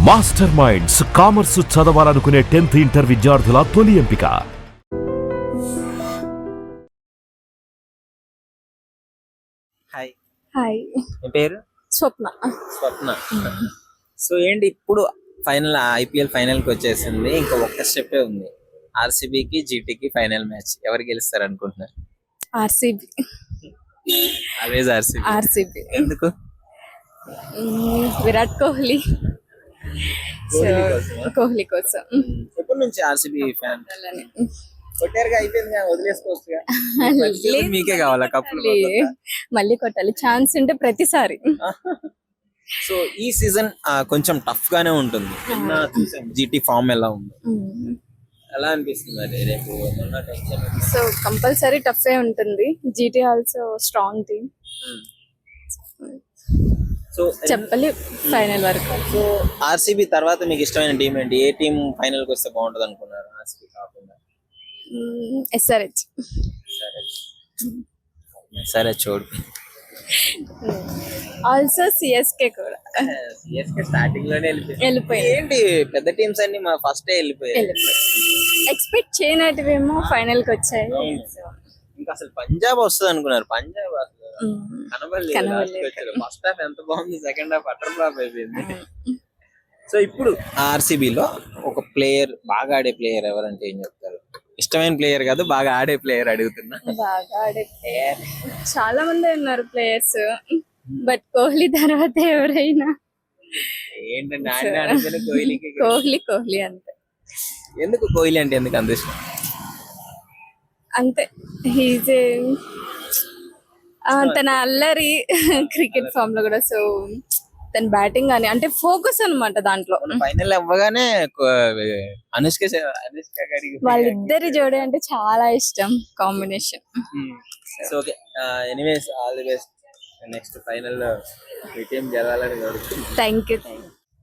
Master minds commerce చదవాలనుకునే 10th inter విద్యార్థుల తొలి ఎంపిక. హాయ్ హాయ్, మీ పేరు? స్వప్న. స్వప్న. సో ఏంటి ఇప్పుడు ఫైనల్ ఐపీఎల్ ఫైనల్ కి వచ్చేసింది, ఇంకా ఒక్క స్టెప్పే ఉంది. ఆర్సీబీకి జీటీకి ఫైనల్ మ్యాచ్. ఎవరు గెలుస్తారు అనుకుంటున్నారు? ఆర్సీబీ. Always RCB. ఆర్సీబీ ఎందుకు? విరాట్ కోహ్లీ. సో కోహ్లీ కోసం ఎప్పటి నుంచి ఆర్సీబీ ఫ్యాన్? అలానే. కొట్టారుగా, అయిపోయింది, వదిలేసుకోవచ్చుగా. లేదు, మీకే కావాలా కప్పులు? మళ్ళీ కొట్టాలి, ఛాన్స్ ఉంటే ప్రతిసారి. సో ఈ సీజన్ కొంచెం టఫ్ గానే ఉంటుంది. నిన్న చూసాం జీటీ ఫామ్ ఎలా ఉంది, ఎలా అనిపిస్తుంది మరి రేపు? సో కంపల్సరీ టఫ్ ఉంటుంది. GT also strong team. So చెప్పలే ఫైనల్ వరకు. సో ఆర్సీబీ తర్వాత మీకు ఇష్టమైన టీం ఏంటి? ఏ టీం ఫైనల్ కి వస్తే బాగుంటది అనుకున్నారు ఆర్సీబీ కాకుండా? ఎస్ఆర్హెచ్. సరే చూడు. ఆల్సో సిఎస్కే కూడా సిఎస్కే స్టార్టింగ్ లోనే వెళ్ళిపోయింది. ఏంటి పెద్ద టీమ్స్ అన్ని మా ఫస్ట్ వెళ్ళిపోయాయి. ఎక్స్పెక్ట్ చేయనట్టువేమో ఫైనల్ కి వచ్చాయి. ఇంకా అసలు పంజాబ్ వస్తుంది అనుకున్నారు, పంజాబ్ అసలు కనబడలేదు. ఫస్ట్ హాఫ్ ఎంత బాగుంది, సెకండ్ హాఫ్ అటర్ ఫ్లాప్ అయిపోయింది. సో ఇప్పుడు ఆర్సీబీలో ఒక ప్లేయర్, బాగా ఆడే ప్లేయర్ ఎవరంటే ఏం చెప్తారు? ఇష్టమైన ప్లేయర్ కాదు, బాగా ఆడే ప్లేయర్ అడుగుతున్నా. బాగా ఆడే ప్లేయర్ చాలా మంది ఉన్నారు ప్లేయర్స్, బట్ కోహ్లీ తర్వాత ఎవరైనా ఏంటంటే ఆడిన కోహ్లీకి. కోహ్లీ అంతే. ఎందుకు కోహ్లీ అంటే ఎందుకు అంత ఇష్టం? అంతే, హీజ్ తన అల్లరి క్రికెట్ ఫామ్ లో కూడా. సో తన బ్యాటింగ్ అని అంటే ఫోకస్ అన్నమాట దాంట్లో. ఫైనల్ అవ్వగానే అనుష్క వాళ్ళిద్దరి జోడి అంటే చాలా ఇష్టం, combination. So okay, anyways all the best. Next final team గెలవాలని కోరుకుంటున్నాను. Thank you.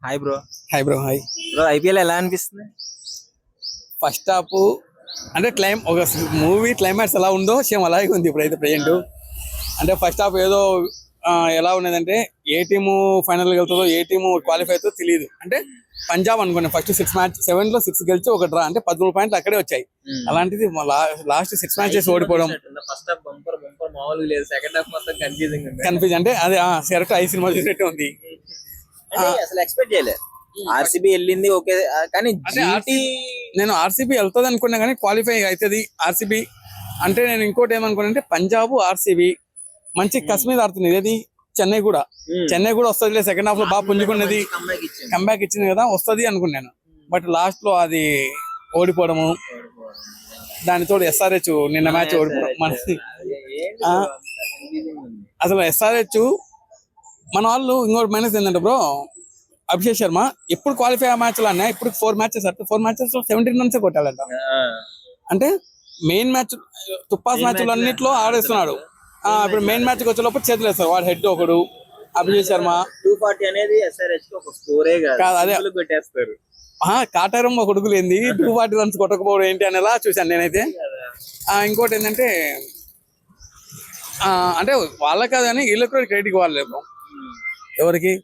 Hi bro. Hi bro. Hi bro, IPL ఎలా అనిపిస్తుంది? ఫస్ట్ హాఫ్ అంటే ఒక మూవీ క్లైమాక్స్ ఎలా ఉందో సేమ్ అలాగే ఉంది ఇప్పుడైతే ప్రెజెంట్. అంటే ఫస్ట్ హాఫ్ ఏదో ఎలా ఉన్నదంటే ఏ టీము ఫైనల్ వెళ్తుందో, ఏ టీము క్వాలిఫై అవుతుందో తెలియదు. అంటే పంజాబ్ అనుకున్నాను ఫస్ట్ 7 లో 6 గెలిచి ఒక డ్రా, అంటే 13 పాయింట్లు అక్కడే వచ్చాయి. అలాంటిది లాస్ట్ 6 మ్యాచెస్ ఓడిపోవడం. ఫస్ట్ హాఫ్ బంపర్ మామూలుగా లేదు, సెకండ్ హాఫ్ మొత్తం కన్ఫ్యూజన్. అంటే అదే సెరక్ట్ 5 సినిమా చూసినట్టే ఉంది. అసలు ఎక్స్పెక్ట్ చేయలేదు. ఆర్సీబీ వెళ్ళింది ఓకే, కానీ నేను ఆర్సీబీ వెళ్తుంది అనుకున్నా కానీ క్వాలిఫై అవుతుంది ఆర్సీబీ అంటే. నేను ఇంకోటి ఏమనుకున్నా అంటే పంజాబ్ ఆర్సీబీ మంచి కసి మీద ఆడుతుంది. ఏది చెన్నై కూడా వస్తుంది సెకండ్ హాఫ్ లో బాగా పుంజుకున్నది, కంబ్యాక్ ఇచ్చింది కదా, వస్తుంది అనుకున్నాను. బట్ లాస్ట్ లో అది ఓడిపోవడము, దానితో ఎస్ఆర్హెచ్ నిన్న మ్యాచ్ ఓడిపోవడం మనకి. అసలు ఎస్ఆర్హెచ్ మన వాళ్ళు ఇంకోటి మైనస్ ఏంటంటే బ్రో, అభిషేక్ శర్మ ఎప్పుడు క్వాలిఫై ఆ మ్యాచ్ లో అన్నా ఇప్పుడు 4 మ్యాచెస్ 17 రన్స్ కొట్టాలంట. అంటే మెయిన్ మ్యాచ్ తుప్పాస్ మ్యాచ్లు అన్నిట్లో ఆడేస్తున్నాడు. ఇప్పుడు మెయిన్ మ్యాచ్ వచ్చే లోపల చేతులు వేస్తారు. వాడు హెడ్ ఒకడు, అభిషేక్ శర్మ 240 అనేది SRH కి ఒక స్కోరే కాదు, అదే పెట్టేస్తారు. కాటారం ఒక కొడుకులు ఏంది 240 రన్స్ కొట్టకపోవడం ఏంటి అనేలా చూశాను నేనైతే. ఇంకోటి ఏంటంటే అంటే వాళ్ళకి కాదు కానీ వీళ్ళకి కూడా క్రెడిట్ ఇవ్వాలి లేవు. ఎవరికి?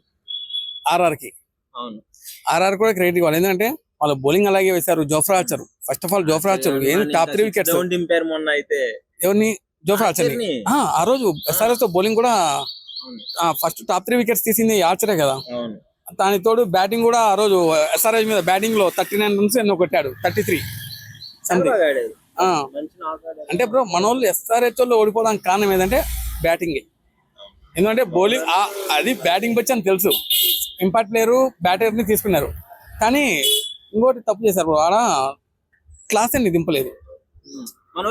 ఆర్ఆర్కి. ఆర్ఆర్ కూడా క్రెడిట్ ఇవ్వాలి. ఎందుకంటే వాళ్ళ బౌలింగ్ అలాగే వేశారు. Jofra Archer, first of all Jofra Archer top 3 wickets. ఎవరిని? Jofra Archer. ఆ రోజు ఎస్ఆర్ఎస్ తో బౌలింగ్ కూడా ఫస్ట్ టాప్ 3 వికెట్స్ తీసింది ఆర్చరే కదా. దానికి తోడు బ్యాటింగ్ కూడా ఆ రోజు ఎస్ఆర్ఎస్ మీద బ్యాటింగ్ లో 39 రన్స్ ఎన్నో కొట్టాడు, 33 సంథింగ్. అంటే బ్రో మన వాళ్ళు ఎస్ఆర్హెచ్ లో ఓడిపోవడానికి కారణం ఏంటంటే బ్యాటింగ్. ఎందుకంటే బౌలింగ్ అది బ్యాటింగ్ వచ్చి అని తెలుసు, ఇంపాక్ట్ ప్లేయర్ బ్యాటర్ ని తీసుకున్నారు. కానీ ఇంకోటి తప్పు చేశారు బ్రో, ఆడ క్లాస్ అని దింపలేదు.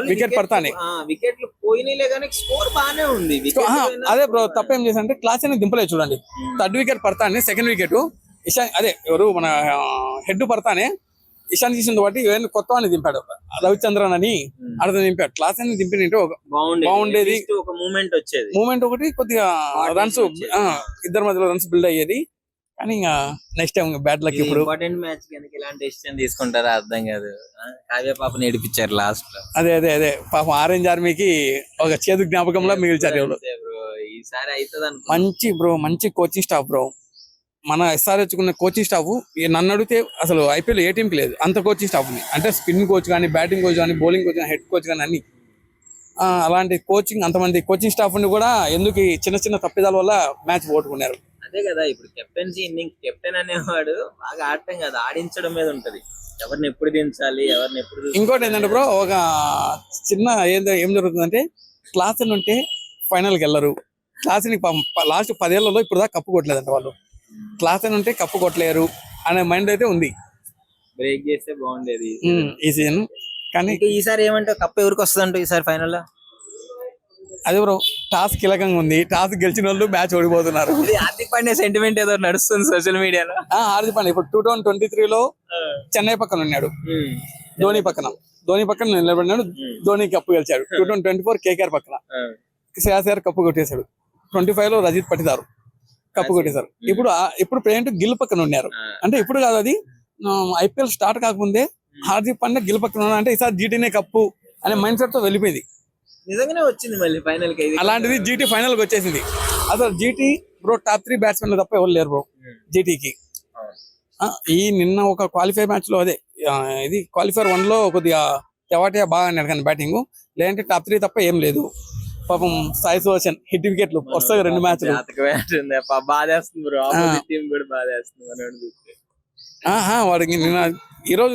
వికెట్ పడతానే వికెట్లు పోయినాయిలే కానీ స్కోర్ బాగానే ఉంది. అదే బ్రో తప్పు ఏం చేశారంటే క్లాస్ అని దింపలేదు. చూడండి, 3rd wicket పడతానే, 2nd wicket Ishan, అదే ఎవరు మన హెడ్ పడతానే ఇషాన్ కిషన్ బట్టి కొత్త అని దింపాడు, రవిచంద్రన్ అని అర్థం దింపాడు. క్లాస్ అని దింపినంటే బాగుండేది. ఒక మూమెంట్ వచ్చేది, మూమెంట్ ఒకటి కొద్దిగా రన్స్ ఇద్దరి మధ్యలో రన్స్ బిల్డ్ అయ్యేది. కానీ ఇంకా నెక్స్ట్ టైం బ్యాడ్ లక్. ఇప్పుడు ఇంపార్టెంట్ మ్యాచ్ కి ఇలాంటి డిసిషన్ తీసుకుంటారా అర్థం కాదు. కావ్య పాపని ఏడిపించారు లాస్ట్ లో. అదే పాపం ఆరెంజ్ ఆర్మీకి ఒక చేదు జ్ఞాపకంలో మిగిల్చారు. ఈసారి అవుతుంది. మంచి కోచింగ్ స్టాఫ్ బ్రో. మన SRH ఉన్న కోచింగ్ స్టాఫ్ నన్ను అడిగితే అసలు IPL ఏ టీంకి లేదు అంత కోచింగ్ స్టాఫ్ ఉంది. అంటే స్పిన్ కోచ్ కానీ, బ్యాటింగ్ కోచ్ కానీ, బౌలింగ్ కోచ్ కానీ, హెడ్ కోచ్ కానీ అన్ని అలాంటి కోచింగ్ అంతమంది కోచింగ్ స్టాఫ్ ఉండి కూడా ఎందుకు ఈ చిన్న చిన్న తప్పిదాల వల్ల మ్యాచ్ ఓటుకున్నారు. అదే కదా, ఇప్పుడు కెప్టెన్సీ ఇన్నింగ్ కెప్టెన్ అనేవాడు బాగా ఆడటం కదా, ఆడించడం మీద ఉంటది. ఎవరిని ఎప్పుడు దించాలి, ఎవరిని ఎప్పుడు. ఇంకోటి ఏంటంటే బ్రో, ఒక చిన్న ఏం జరుగుతుందంటే క్లాస్ ఉంటే ఫైనల్కి వెళ్ళరు. క్లాస్ లాస్ట్ 10 ఏళ్లలో ఇప్పుడు దాకా కప్పు కొట్టలేదంట వాళ్ళు. క్లాస్ ఉంటే కప్పు కొట్టలేరు అనే మైండ్ అయితే ఉంది. బ్రేక్ చేస్తే బాగుండేది ఈ సీజన్. కానీ ఈసారి ఏమంటే కప్పు ఎవరికి వస్తుందంట ఈసారి ఫైనల్ లో? అదే బ్రో, టాస్ కీలకంగా ఉంది. టాస్ గెలిచిన వాళ్ళు మ్యాచ్ ఓడిపోతున్నారు. హార్దిక్ పాండ్యా సెంటిమెంట్ ఏదో నడుస్తుంది సోషల్ మీడియాలో. హార్దిక్ పాండ్యా ఇప్పుడు 2023లో చెన్నై పక్కన ఉన్నాడు, ధోని పక్కన నిలబడినాడు. ధోని కప్పు గెలిచాడు. 2024 KKR పక్కన శ్రేయస్ కప్పు కొట్టేశాడు. 25లో రజిత్ పటిదార్ కప్పు కొట్టేశారు. ఇప్పుడు ప్రెజెంట్ గిల్ పక్కన ఉన్నారు. అంటే ఇప్పుడు కాదు, అది IPL స్టార్ట్ కాకముందే హార్దిక్ పాండ్యా గిల్ పక్కన ఉన్నా అంటే ఈసారి జీటీనే కప్పు అనే మైండ్ సెట్ తో వెళ్ళిపోయింది. నిజంగానే వచ్చింది మళ్ళీ ఫైనల్ కి. అలాంటిది జీటీ ఫైనల్ కి వచ్చేసింది. అసలు జీటీ బ్రో టాప్ 3 బ్యాట్స్మెన్ తప్ప ఎవరు లేరు బ్రో జీటీకి. ఈ నిన్న ఒక క్వాలిఫై మ్యాచ్ లో అదే ఇది క్వాలిఫైర్ 1 లో కొద్దిగా తెవాటియా బాగా ఆడినాడు కానీ బ్యాటింగ్, లేదంటే టాప్ 3 తప్ప ఏం లేదు. పాపం సాయి సుదర్శన్ హిట్ వికెట్లు వస్తాయి 2 మ్యాచ్లు. వాడికి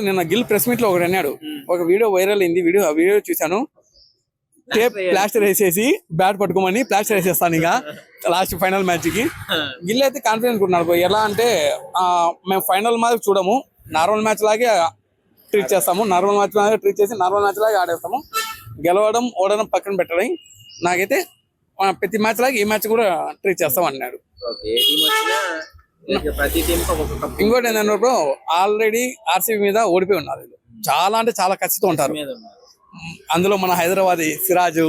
నిన్న గిల్ ప్రెస్ మీట్ లో ఒకటి అన్నాడు. ఒక వీడియో వైరల్ అయింది. ఆ వీడియో చూశాను. టేప్ ప్లాస్టర్ వేసేసి బ్యాట్ పట్టుకోమని ప్లాస్టర్ వేసేస్తాను ఇక లాస్ట్ ఫైనల్ మ్యాచ్ కి. గిల్ అయితే కాన్ఫిడెన్స్ ఉన్నాడు. ఎలా అంటే మేము ఫైనల్ మ్యాచ్ చూడము, నార్మల్ మ్యాచ్ లాగే ట్రీట్ చేస్తాము. నార్మల్ మ్యాచ్ లాగే ట్రీట్ చేసి నార్మల్ మ్యాచ్ లాగే ఆడేస్తాము. గెలవడం ఓడడం పక్కన పెట్టడం, నాకైతే ప్రతి మ్యాచ్ లాగా ఈ మ్యాచ్ కూడా ట్రీట్ చేస్తాం అన్నాడు. ఇంకోటి ఏంటంటే బ్రో, ఆల్రెడీ RCB మీద ఓడిపోయి ఉన్నారు. చాలా అంటే చాలా ఖచ్చితంగా ఉంటారు. అందులో మన హైదరాబాద్ సిరాజు,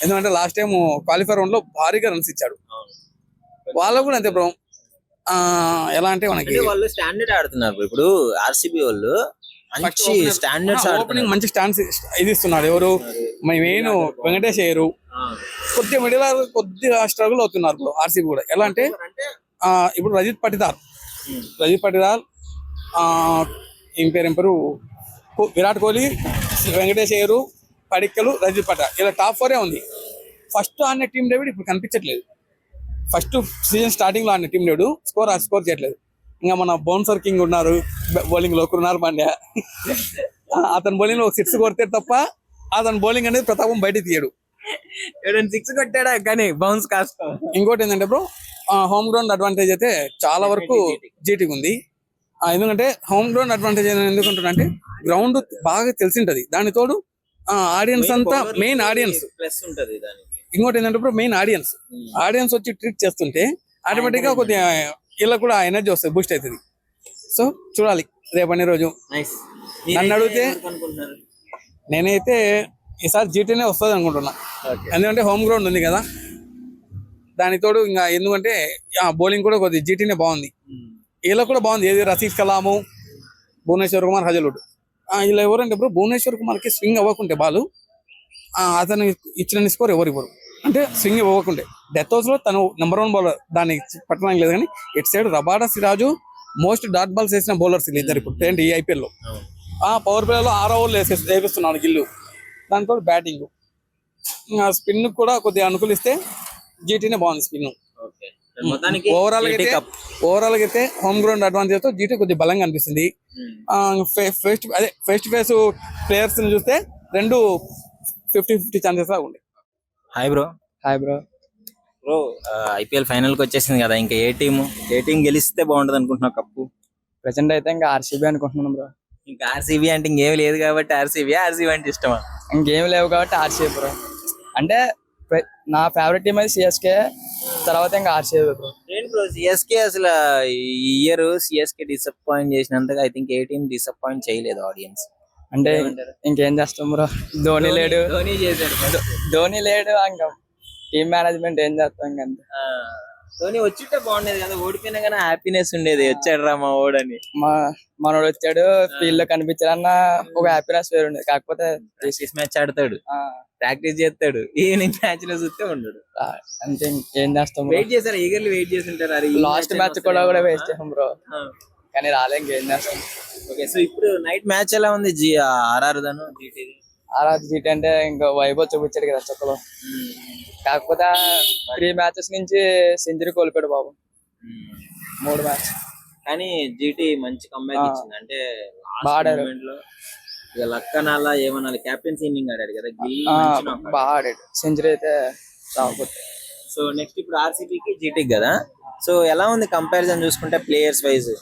ఎందుకంటే లాస్ట్ టైం క్వాలిఫైర్ 1 లో భారీగా రన్స్ ఇచ్చాడు. వాళ్ళు కూడా అంతే బ్రో. ఎలా అంటే మనకి వాళ్ళు స్టాండర్డ్ ఆడుతున్నారు. ఇప్పుడు RCB వాళ్ళు మంచి స్టాండర్డ్స్ ఓపెనింగ్ మంచి స్టాండ్స్ ఇది ఇస్తున్నారు. ఎవరు మెయిన్ వెంకటేష్ అయ్యారు. కొద్దిగా మిడిల్ కొద్దిగా స్ట్రగుల్ అవుతున్నారు బ్రో RCB కూడా. ఎలా అంటే ఇప్పుడు రజిత్ పటిదార్ ఏం పేరు విరాట్ కోహ్లీ, వెంకటేష్ అయ్యరు, పడిక్కలు, రజిత్ పటిదార్ ఇలా టాప్ 4 ఉంది. ఫస్ట్ ఆడిన టీం డేవిడ్ ఇప్పుడు కనిపించట్లేదు. ఫస్ట్ సీజన్ స్టార్టింగ్ లో ఆడిన టీం డేవిడ్ స్కోర్ చేయట్లేదు. ఇంకా మన బౌన్సర్ కింగ్ ఉన్నారు బౌలింగ్ లో, కృణాల్ పాండ్యా. అతను బౌలింగ్ లో 6 కొడితే తప్ప అతను బౌలింగ్ అనేది ప్రతాపం బయట తీయడు. 6 కొట్టాడా కానీ బౌన్స్ కాస్త. ఇంకోటి ఏంటంటే బ్రో, హోమ్ గ్రౌండ్ అడ్వాంటేజ్ అయితే చాలా వరకు జీటీకి ఉంది. ఎందుకంటే హోమ్ గ్రౌండ్ అడ్వాంటేజ్ ఎందుకుంటున్నా అంటే గ్రౌండ్ బాగా తెలిసింటది. దాని తోడు ఆడియన్స్ అంతా మెయిన్ ఆడియన్స్. ఇంకోటి ఏంటంటే బ్రో, మెయిన్ ఆడియన్స్ వచ్చి ట్రీట్ చేస్తుంటే ఆటోమేటిక్ గా కొద్దిగా ఇలా కూడా ఎనర్జీ వస్తుంది, బూస్ట్ అవుతుంది. సో చూడాలి రేపటి రోజు. నన్ను అడిగితే నేనైతే ఈసారి జీటీనే వస్తుంది అనుకుంటున్నా. ఎందుకంటే హోమ్ గ్రౌండ్ ఉంది కదా, దాని తోడు ఇంకా ఎందుకంటే బౌలింగ్ కూడా కొద్దిగా జీటీనే బాగుంది. ఇలా కూడా బాగుంది. ఏది రషీద్ కలాము, భువనేశ్వర్ కుమార్, హజల్వుడ్ ఇలా ఎవరంటే బ్రో, భువనేశ్వర్ కుమార్కి స్వింగ్ అవ్వకుంటే బాలు అతను ఇచ్చిన స్కోర్ ఎవరు ఇవ్వరు. అంటే స్వింగ్ ఇవ్వకుంటే డెత్ హౌస్ లో తను నెంబర్ 1 బౌలర్, దాన్ని పట్టడానికి లేదు. కానీ ఇటు side Rabada, Siraj most dot balls వేసిన బౌలర్స్ ఇద్దరు ఇప్పుడు ఈ IPL లో. పవర్ ప్లే లో 6 ఓవర్లు వేపిస్తున్నాడు గిల్లు. దాంతో బ్యాటింగ్ స్పిన్ కూడా కొద్దిగా అనుకూలిస్తే జీటీనే బాగుంది స్పిన్. ఓవరాల్ గా అయితే హోమ్ గ్రౌండ్ అడ్వాంటేజ్ తో జీటీ కొద్దిగా బలంగా అనిపిస్తుంది. ఫేస్ టు ఫేస్ ప్లేయర్స్ చూస్తే 2 50-50 ఛాన్సెస్ లాగా ఉంది. Hi bro. IPL ఫైనల్ కి వచ్చేసింది కదా, ఇంకా ఏ టీం గెలిస్తే బాగుంటది అనుకుంటున్నావు కప్పు? ప్రెసెంట్ అయితే ఇంకా RCB అనుకుంటున్నాను బ్రో. ఇంకా RCB అంటే ఇంకేం లేదు కాబట్టి RCB అంటే ఇష్టమా? ఇంకేం లేవు కాబట్టి RCB బ్రో. అంటే నా ఫేవరెట్ టీం అయితే CSK, తర్వాత ఇంకా RCB బ్రో. ఏంటి బ్రో CSK అసలు ఈ ఇయర్ CSK డిసప్పాయింట్ చేసినంతగా I think a team disappoint చేయలేదు ఆడియన్స్. అంటే ఇంకేం చేస్తాం బ్రో, ధోని లేడు ఇంకా టీం మేనేజ్మెంట్ ఏం చేస్తాం ఇంకంతే. ధోని వచ్చింటే బాగుండేది కదా, ఓడిపోయినా కానీ హ్యాపీనెస్ ఉండేది, వచ్చాడు రా మా ఓడని. మనోడు వచ్చాడు ఫీల్డ్ లో కనిపించాలన్న ఒక హ్యాపీనెస్ వేరు ఉండేది. కాకపోతే టెస్ట్ మ్యాచ్ ఆడతాడు, ప్రాక్టీస్ చేస్తాడు, ఈవినింగ్ మ్యాచ్ లో చూస్తే ఉండడు. అంతే, ఏం చేస్తాం. వెయిట్ చేశారు, ఈగర్లీ వెయిట్ చేసి ఉంటారు. లాస్ట్ మ్యాచ్ కూడా వేస్ట్ చేసాం బ్రో, కానీ రాలే, ఇంకేం చేస్తాం. ఓకే, సో ఇప్పుడు నైట్ మ్యాచ్ ఎలా ఉంది ఆర్ఆర్ దను జీటీ? ఆర్ఆర్ జీటీ అంటే ఇంకా వైభవ్ చూపించాడు కదా చుక్కలో. కాకపోతే 3 మ్యాచెస్ నుంచి సెంచరీ కోల్పోయాడు బాబు, 3 మ్యాచ్. కానీ జీటీ మంచి కంబ్యాక్ ఇచ్చింది, అంటే బాగా లో ఇక లక్కనాలా ఏమన్నా క్యాప్టెన్సీ ఇన్నింగ్ ఆడాడు కదా, బాగా ఆడాడు, సెంచరీ అయితే రాకపోతే. సో నెక్స్ట్ ఇప్పుడు ఆర్సీబీకి జీటీకి కదా, సో ఎలా ఉంది కంపారిజన్ చూసుకుంటే ప్లేయర్స్ వైజ్?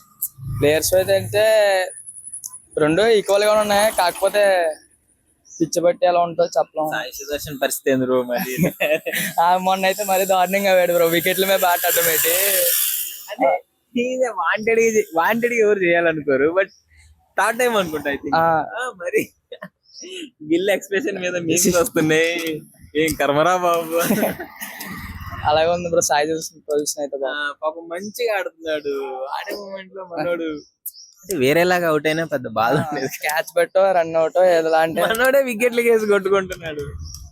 ప్లేయర్స్ వైజ్ అంటే రెండు ఈక్వల్ గా ఉన్నాయి, కాకపోతే పిచ్చి బట్టి ఎలా ఉంటుందో చెప్పలేం. సాయి సుదర్శన్ పరిస్థితి ఎందుకు మరి? మొన్న అయితే మరి దారుణంగా వేడు బ్రో, వికెట్ల మీద బ్యాట్ అడ్డం పెట్టి. అంటే వాంటెడ్ ఎవరు చేయాలనుకోరు, బట్ థర్డ్ టైం అనుకుంటా ఐ థింక్. మరి గిల్ ఎక్స్ప్రెషన్ మీద మీమ్స్ వస్తున్నాయి, ఏం కర్మరా బాబు. అలాగే ఉంది బ్రో సాయి పొజిషన్ అయితే. పాపం మంచిగా ఆడుతున్నాడు, ఆడే మూమెంట్ లో మనోడు వేరేలాగా అవుట్ అయినా పెద్ద బాధ ఉండేది. క్యాచ్ పెట్టో రన్ అవుటో ఏదోలా అంటే మనోడే వికెట్లు వేసి కొట్టుకుంటున్నాడు,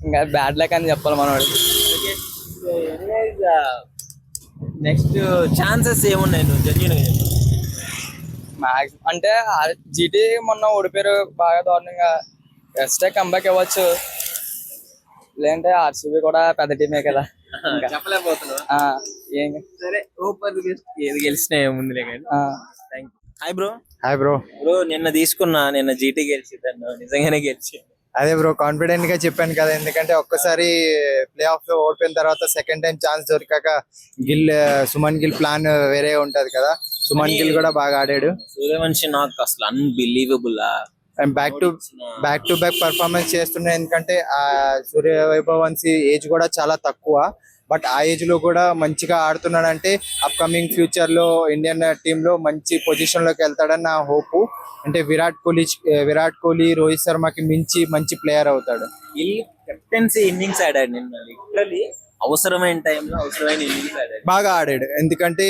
ఇంకా బ్యాడ్ లక్ అని చెప్పాలి మనోడు. నెక్స్ట్ ఛాన్సెస్ ఏమున్నాయి నువ్వు జెన్యూన్ గా? మాక్సిమం అంటే జీటీ మొన్న ఓడిపోయారు బాగా దారుణంగా, ఎస్టే కంబ్యాక్ ఇవ్వచ్చు, లేదంటే ఆర్సీబీ కూడా పెద్ద టీమే కదా, చెప్పలేకపోతున్నా. ఏం సరే, ఓపెన్ ఏది గెలిచినా ఏముందిలే కానీ. Thank you. Hi bro. Hi bro. నిన్న జీటీ గెలిచిందన్న, నిజంగానే గెలిచి? అదే బ్రో, కాన్ఫిడెంట్ గా చెప్పాను కదా, ఎందుకంటే ఒక్కసారి ప్లే ఆఫ్ లో ఓడిపోయిన తర్వాత సెకండ్ టైం ఛాన్స్ దొరికాక సుమన్ గిల్ ప్లాన్ వేరే ఉంటది కదా, సుమన్ గిల్ కూడా బాగా ఆడాడు. సూర్యవంశీ నాకు అసలు unbelievable, back to back performance చేస్తున్నాయి. ఎందుకంటే ఆ సూర్యవైభవ్ వంశీ ఏజ్ కూడా చాలా తక్కువ, బట్ ఆ ఏజ్ లో కూడా మంచిగా ఆడుతున్నాడు. అంటే అప్కమింగ్ ఫ్యూచర్ లో ఇండియన్ టీమ్ లో మంచి పొజిషన్ లోకి వెళ్తాడని నా హోప్. అంటే విరాట్ కోహ్లీ, రోహిత్ శర్మకి మించి మంచి ప్లేయర్ అవుతాడు. కెప్టెన్సీ ఇన్నింగ్స్ ఆడాడు నిన్న, లిటరల్లీ అవసరమైన టైంలో అవసరమైన ఇన్నింగ్స్ ఆడాడు, బాగా ఆడాడు. ఎందుకంటే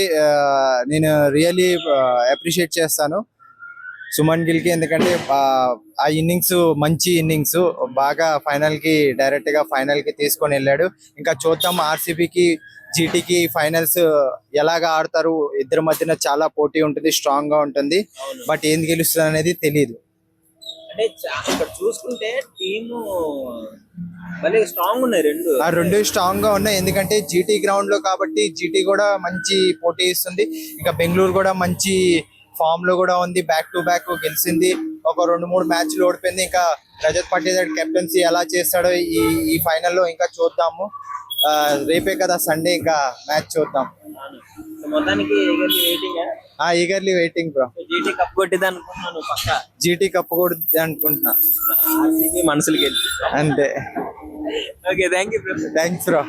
నేను రియల్లీ అప్రిషియేట్ చేస్తాను సుమన్ గిల్ కి, ఎందుకంటే ఆ ఇన్నింగ్స్ మంచి ఇన్నింగ్స్, బాగా డైరెక్ట్ గా ఫైనల్ కి తీసుకొని వెళ్ళాడు. ఇంకా చూద్దాం ఆర్సీబీకి జీటీకి ఫైనల్స్ ఎలాగా ఆడతారు, ఇద్దరి మధ్యన చాలా పోటీ ఉంటుంది, స్ట్రాంగ్ గా ఉంటుంది, బట్ ఏం గెలుస్తుంది అనేది తెలియదు. అంటే ఇక్కడ చూసుకుంటే టీము స్ట్రాంగ్ ఉన్నాయి, రెండు స్ట్రాంగ్ గా ఉన్నాయి. ఎందుకంటే జీటీ గ్రౌండ్ లో కాబట్టి జీటీ కూడా మంచి పోటీ ఇస్తుంది. ఇంకా బెంగళూరు కూడా మంచి ఫామ్ లో కూడా ఉంది, బ్యాక్ టు బ్యాక్ గెలిచింది, ఒక 2-3 మ్యాచ్లు ఓడిపోయింది. ఇంకా రజత్ పటీదార్ కెప్టెన్సీ ఎలా చేస్తాడో ఈ ఫైనల్లో ఇంకా చూద్దాము. రేపే కదా సండే, ఇంకా మ్యాచ్ చూద్దాం. మొత్తానికి eagerly waiting bro. GT cup కొట్టింది అనుకున్నాను, పక్కా జీటీ కప్ కొడుతుంది అనుకుంటున్నా, మనసులు గెలిచి అంతే. Okay, thank you. Thanks bro.